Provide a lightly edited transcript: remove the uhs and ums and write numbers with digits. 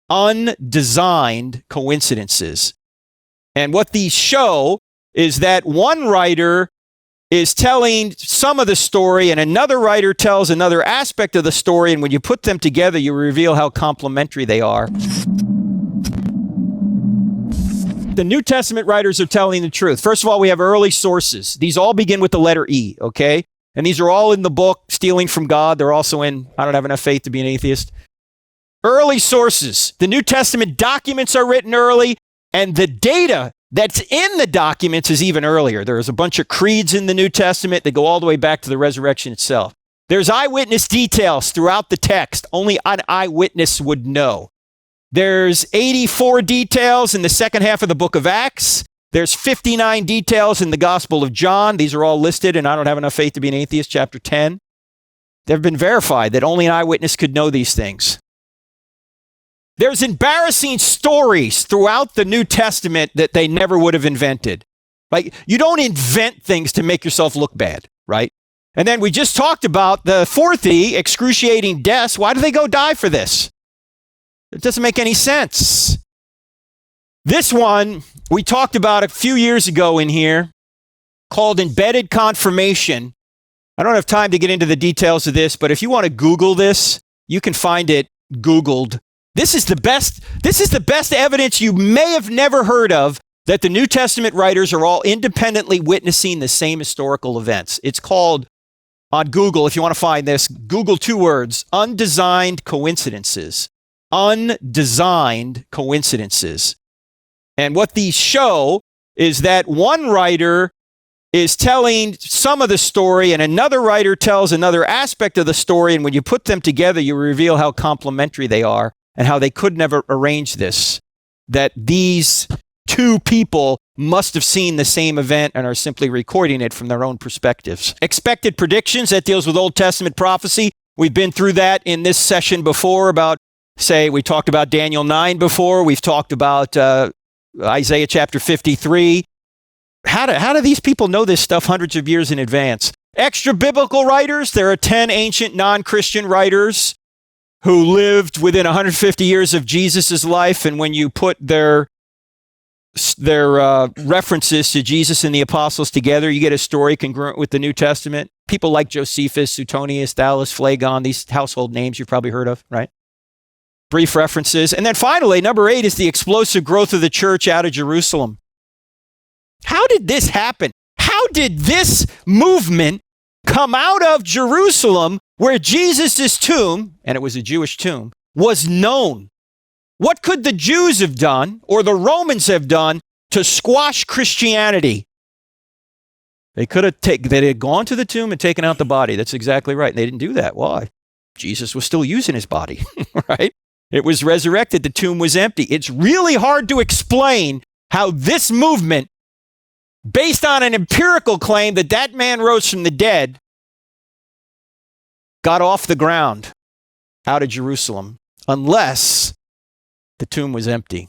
undesigned coincidences. And what these show is that one writer is telling some of the story and another writer tells another aspect of the story, and when you put them together, you reveal how complementary they are. The New Testament writers are telling the truth. First of all, we have early sources. These all begin with the letter E, okay? And these are all in the book, Stealing from God. They're also in I Don't Have Enough Faith to Be an Atheist. Early sources. The New Testament documents are written early, and the data that's in the documents is even earlier. There's a bunch of creeds in the New Testament that go all the way back to the resurrection itself. There's eyewitness details throughout the text. Only an eyewitness would know. There's 84 details in the second half of the book of Acts. There's 59 details in the Gospel of John. These are all listed in I Don't Have Enough Faith to Be an Atheist, chapter 10. They've been verified that only an eyewitness could know these things. There's embarrassing stories throughout the New Testament that they never would have invented. Like, you don't invent things to make yourself look bad, right? And then we just talked about the fourth E, excruciating deaths. Why do they go die for this? It doesn't make any sense. This one we talked about a few years ago in here, called embedded confirmation. I don't have time to get into the details of this, but if you want to Google this, you can find it Googled. This is the best evidence you may have never heard of that the New Testament writers are all independently witnessing the same historical events. It's called, on Google, if you want to find this, Google two words, undesigned coincidences. Undesigned coincidences. And what these show is that one writer is telling some of the story and another writer tells another aspect of the story, and when you put them together, you reveal how complementary they are and how they could never arrange this, that these two people must have seen the same event and are simply recording it from their own perspectives. Expected predictions, that deals with Old Testament prophecy. We've been through that in this session before about, say, we talked about Daniel 9 before. We've talked about Isaiah chapter 53. How do these people know this stuff hundreds of years in advance? Extra biblical writers, there are 10 ancient non-Christian writers who lived within 150 years of Jesus' life, and when you put their references to Jesus and the apostles together, you get a story congruent with the New Testament. People like Josephus, Suetonius, Thallus, Phlegon, these household names you've probably heard of, right? Brief references. And then finally, number 8 is the explosive growth of the church out of Jerusalem. How did this happen? How did this movement come out of Jerusalem, where Jesus' tomb, and it was a Jewish tomb, was known? What could the Jews have done, or the Romans have done, to squash Christianity? They had gone to the tomb and taken out the body. That's exactly right. And they didn't do that. Why? Jesus was still using his body, right? It was resurrected. The tomb was empty. It's really hard to explain how this movement, based on an empirical claim that that man rose from the dead, got off the ground out of Jerusalem, unless the tomb was empty.